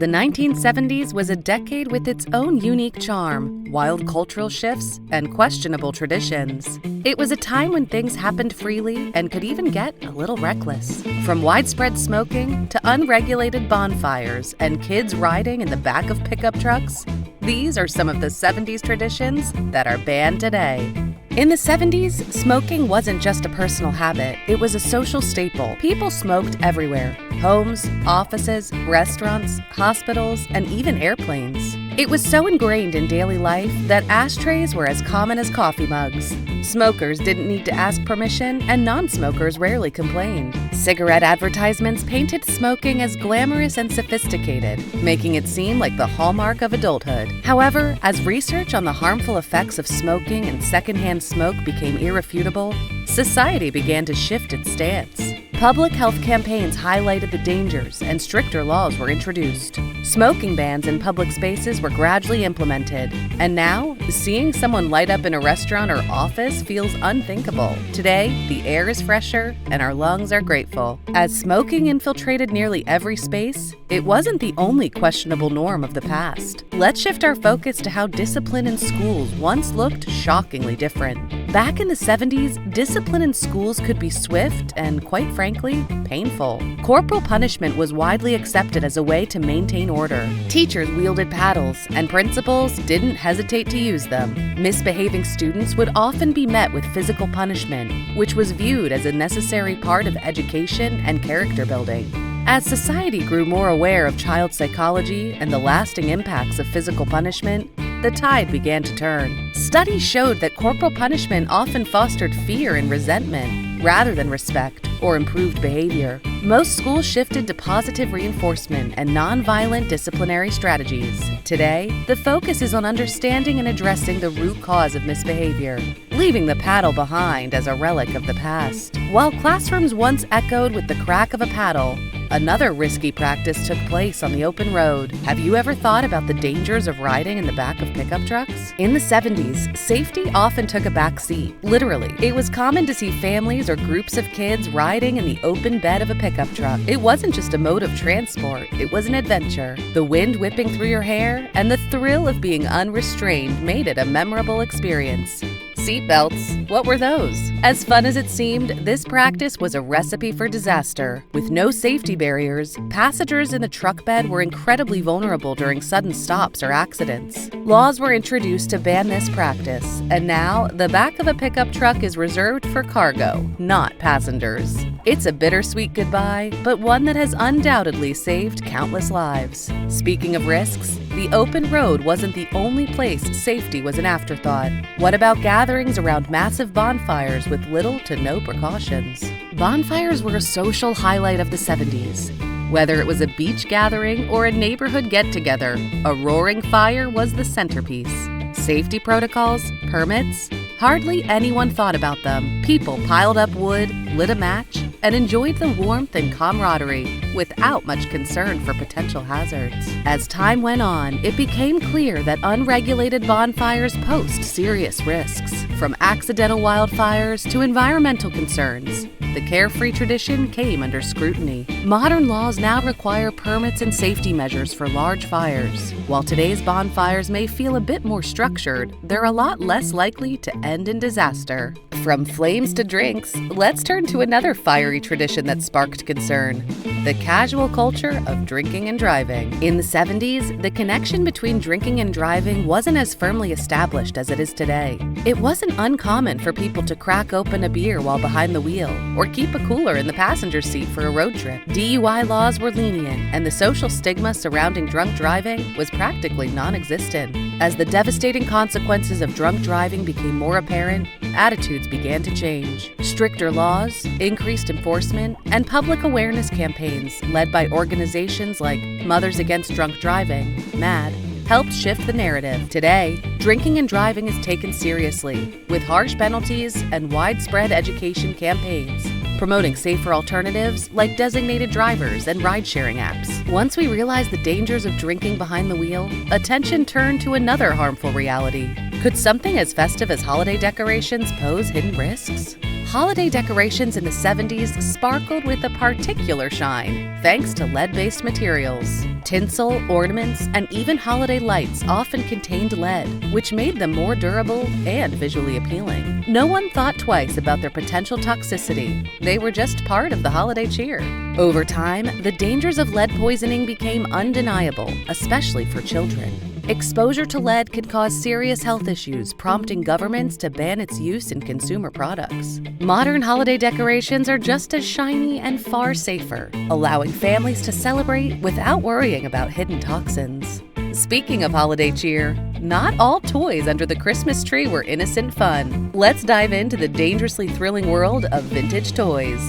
The 1970s was a decade with its own unique charm, wild cultural shifts, and questionable traditions. It was a time when things happened freely and could even get a little reckless. From widespread smoking to unregulated bonfires and kids riding in the back of pickup trucks, these are some of the 70s traditions that are banned today. In the 70s, smoking wasn't just a personal habit, it was a social staple. People smoked everywhere: homes, offices, restaurants, hospitals, and even airplanes. It was so ingrained in daily life that ashtrays were as common as coffee mugs. Smokers didn't need to ask permission, and non-smokers rarely complained. Cigarette advertisements painted smoking as glamorous and sophisticated, making it seem like the hallmark of adulthood. However, as research on the harmful effects of smoking and secondhand smoke became irrefutable, society began to shift its stance. Public health campaigns highlighted the dangers, and stricter laws were introduced. Smoking bans in public spaces were gradually implemented, and now, seeing someone light up in a restaurant or office feels unthinkable. Today, the air is fresher, and our lungs are grateful. As smoking infiltrated nearly every space, it wasn't the only questionable norm of the past. Let's shift our focus to how discipline in schools once looked shockingly different. Back in the 70s, discipline in schools could be swift and, quite frankly, painful. Corporal punishment was widely accepted as a way to maintain order. Teachers wielded paddles, and principals didn't hesitate to use them. Misbehaving students would often be met with physical punishment, which was viewed as a necessary part of education and character building. As society grew more aware of child psychology and the lasting impacts of physical punishment, the tide began to turn. Studies showed that corporal punishment often fostered fear and resentment, rather than respect or improved behavior. Most schools shifted to positive reinforcement and nonviolent disciplinary strategies. Today, the focus is on understanding and addressing the root cause of misbehavior, leaving the paddle behind as a relic of the past. While classrooms once echoed with the crack of a paddle, another risky practice took place on the open road. Have you ever thought about the dangers of riding in the back of pickup trucks? In the 70s, safety often took a back seat. Literally, it was common to see families or groups of kids riding in the open bed of a pickup truck. It wasn't just a mode of transport, it was an adventure. The wind whipping through your hair and the thrill of being unrestrained made it a memorable experience. Seatbelts, what were those? As fun as it seemed, this practice was a recipe for disaster. With no safety barriers, passengers in the truck bed were incredibly vulnerable during sudden stops or accidents. Laws were introduced to ban this practice, and now the back of a pickup truck is reserved for cargo, not passengers. It's a bittersweet goodbye, but one that has undoubtedly saved countless lives. Speaking of risks, the open road wasn't the only place safety was an afterthought. What about gatherings around massive bonfires with little to no precautions? Bonfires were a social highlight of the 70s. Whether it was a beach gathering or a neighborhood get-together, a roaring fire was the centerpiece. Safety protocols, permits, hardly anyone thought about them. People piled up wood, lit a match, and enjoyed the warmth and camaraderie without much concern for potential hazards. As time went on, it became clear that unregulated bonfires posed serious risks. From accidental wildfires to environmental concerns, the carefree tradition came under scrutiny. Modern laws now require permits and safety measures for large fires. While today's bonfires may feel a bit more structured, they're a lot less likely to end in disaster. From flames to drinks, let's turn to another fiery tradition that sparked concern: the casual culture of drinking and driving. In the 70s, the connection between drinking and driving wasn't as firmly established as it is today. It wasn't uncommon for people to crack open a beer while behind the wheel, or keep a cooler in the passenger seat for a road trip. DUI laws were lenient, and the social stigma surrounding drunk driving was practically non-existent. As the devastating consequences of drunk driving became more apparent, attitudes began to change. Stricter laws, increased enforcement, and public awareness campaigns led by organizations like Mothers Against Drunk Driving, MAD, helped shift the narrative. Today, drinking and driving is taken seriously, with harsh penalties and widespread education campaigns, promoting safer alternatives like designated drivers and ride-sharing apps. Once we realized the dangers of drinking behind the wheel, attention turned to another harmful reality. Could something as festive as holiday decorations pose hidden risks? Holiday decorations in the 70s sparkled with a particular shine, thanks to lead-based materials. Tinsel, ornaments, and even holiday lights often contained lead, which made them more durable and visually appealing. No one thought twice about their potential toxicity. They were just part of the holiday cheer. Over time, the dangers of lead poisoning became undeniable, especially for children. Exposure to lead could cause serious health issues, prompting governments to ban its use in consumer products. Modern holiday decorations are just as shiny and far safer, allowing families to celebrate without worrying about hidden toxins. Speaking of holiday cheer, not all toys under the Christmas tree were innocent fun. Let's dive into the dangerously thrilling world of vintage toys.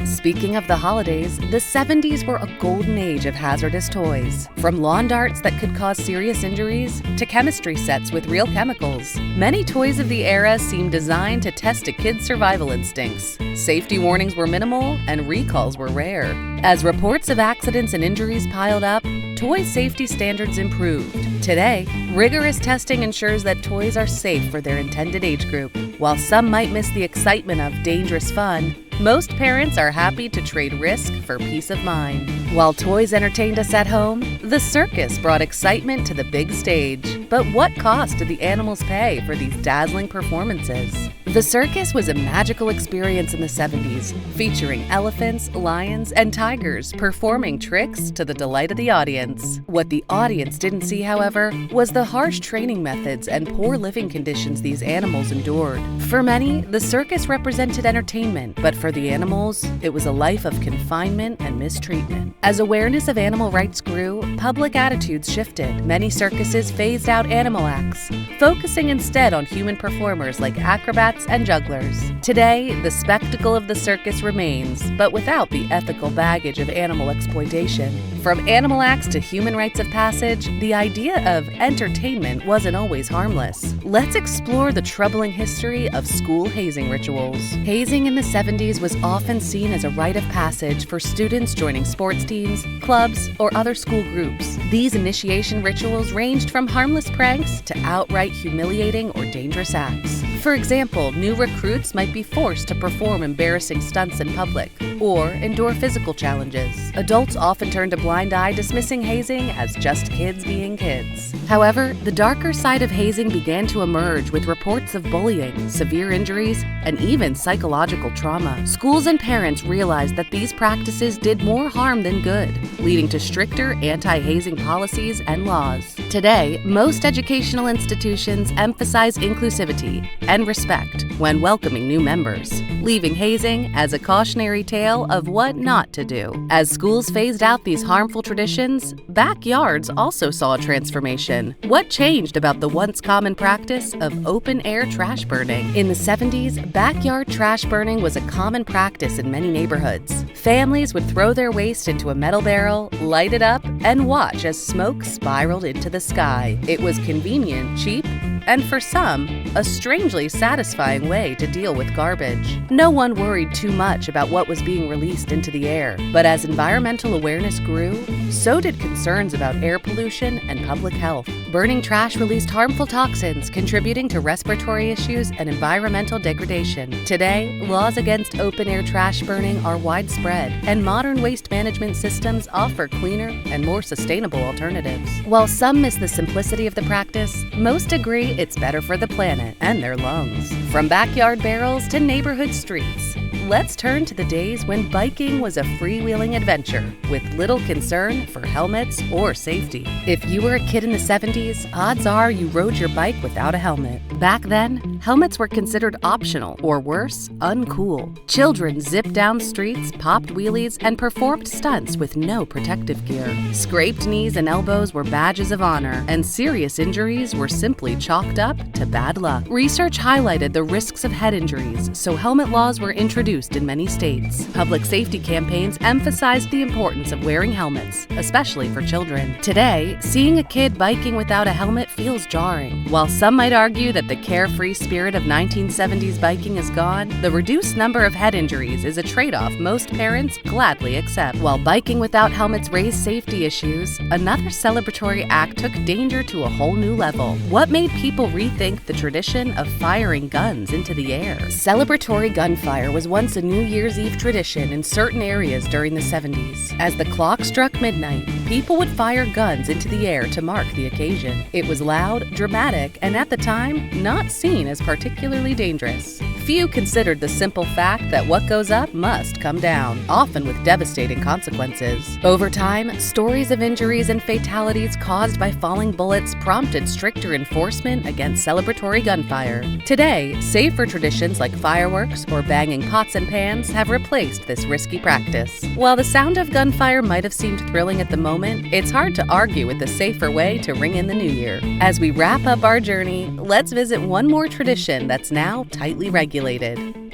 Speaking of the holidays, the 70s were a golden age of hazardous toys. From lawn darts that could cause serious injuries to chemistry sets with real chemicals, many toys of the era seemed designed to test a kid's survival instincts. Safety warnings were minimal and recalls were rare. As reports of accidents and injuries piled up, toy safety standards improved. Today, rigorous testing ensures that toys are safe for their intended age group. While some might miss the excitement of dangerous fun, most parents are happy to trade risk for peace of mind. While toys entertained us at home, the circus brought excitement to the big stage. But what cost did the animals pay for these dazzling performances? The circus was a magical experience in the 70s, featuring elephants, lions, and tigers performing tricks to the delight of the audience. What the audience didn't see, however, was the harsh training methods and poor living conditions these animals endured. For many, the circus represented entertainment, but for the animals, it was a life of confinement and mistreatment. As awareness of animal rights grew, public attitudes shifted. Many circuses phased out animal acts, focusing instead on human performers like acrobats and jugglers. Today, the spectacle of the circus remains, but without the ethical baggage of animal exploitation. From animal acts to human rites of passage, the idea of entertainment wasn't always harmless. Let's explore the troubling history of school hazing rituals. Hazing in the 70s was often seen as a rite of passage for students joining sports teams, clubs, or other school groups. These initiation rituals ranged from harmless pranks to outright humiliating or dangerous acts. For example, new recruits might be forced to perform embarrassing stunts in public or endure physical challenges. Adults often turned a blind eye, dismissing hazing as just kids being kids. However, the darker side of hazing began to emerge with reports of bullying, severe injuries, and even psychological trauma. Schools and parents realized that these practices did more harm than good, leading to stricter anti-hazing policies and laws. Today, most educational institutions emphasize inclusivity and respect when welcoming new members, leaving hazing as a cautionary tale of what not to do. As schools phased out these harmful traditions, backyards also saw a transformation. What changed about the once common practice of open-air trash burning? In the 70s, backyard trash burning was a common practice in many neighborhoods. Families would throw their waste into a metal barrel, light it up, and watch as smoke spiraled into the sky. It was convenient, cheap, and for some, a strangely satisfying way to deal with garbage. No one worried too much about what was being released into the air, but as environmental awareness grew, so did concerns about air pollution and public health. Burning trash released harmful toxins, contributing to respiratory issues and environmental degradation. Today, laws against open-air trash burning are widespread, and modern waste management systems offer cleaner and more sustainable alternatives. While some miss the simplicity of the practice, most agree it's better for the planet and their lungs. From backyard barrels to neighborhood streets, let's turn to the days when biking was a freewheeling adventure with little concern for helmets or safety. If you were a kid in the 70s, odds are you rode your bike without a helmet. Back then, helmets were considered optional or worse, uncool. Children zipped down streets, popped wheelies, and performed stunts with no protective gear. Scraped knees and elbows were badges of honor, and serious injuries were simply chalked up to bad luck. Research highlighted the risks of head injuries, so helmet laws were introduced in many states. Public safety campaigns emphasized the importance of wearing helmets, especially for children. Today, seeing a kid biking without a helmet feels jarring. While some might argue that the carefree spirit of 1970s biking is gone, the reduced number of head injuries is a trade-off most parents gladly accept. While biking without helmets raised safety issues, another celebratory act took danger to a whole new level. What made people rethink the tradition of firing guns into the air? Celebratory gunfire was one once a New Year's Eve tradition in certain areas during the 70s. As the clock struck midnight, people would fire guns into the air to mark the occasion. It was loud, dramatic, and at the time, not seen as particularly dangerous. Few considered the simple fact that what goes up must come down, often with devastating consequences. Over time, stories of injuries and fatalities caused by falling bullets prompted stricter enforcement against celebratory gunfire. Today, safer traditions like fireworks or banging pots and pans have replaced this risky practice. While the sound of gunfire might have seemed thrilling at the moment, it's hard to argue with the safer way to ring in the new year. As we wrap up our journey, let's visit one more tradition that's now tightly regulated.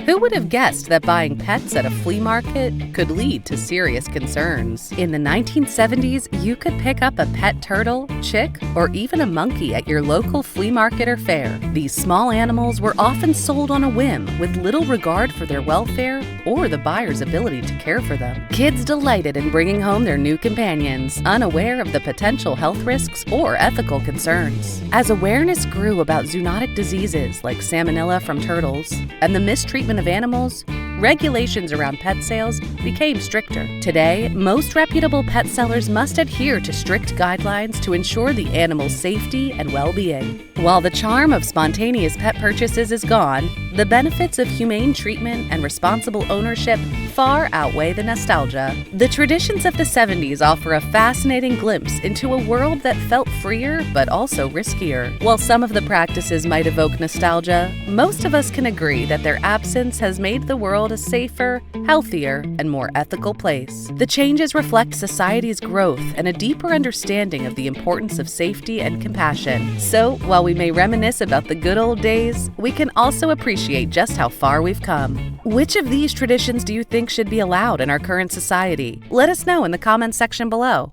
Who would have guessed that buying pets at a flea market could lead to serious concerns? In the 1970s, you could pick up a pet turtle, chick, or even a monkey at your local flea market or fair. These small animals were often sold on a whim, with little regard for their welfare or the buyer's ability to care for them. Kids delighted in bringing home their new companions, unaware of the potential health risks or ethical concerns. As awareness grew about zoonotic diseases like salmonella from turtles and the mistreatment of animals, regulations around pet sales became stricter. Today, most reputable pet sellers must adhere to strict guidelines to ensure the animal's safety and well-being. While the charm of spontaneous pet purchases is gone, the benefits of humane treatment and responsible ownership far outweigh the nostalgia. The traditions of the 70s offer a fascinating glimpse into a world that felt freer but also riskier. While some of the practices might evoke nostalgia, most of us can agree that their absence has made the world a safer, healthier, and more ethical place. The changes reflect society's growth and a deeper understanding of the importance of safety and compassion. So, while we may reminisce about the good old days, we can also appreciate just how far we've come. Which of these traditions do you think should be allowed in our current society? Let us know in the comments section below.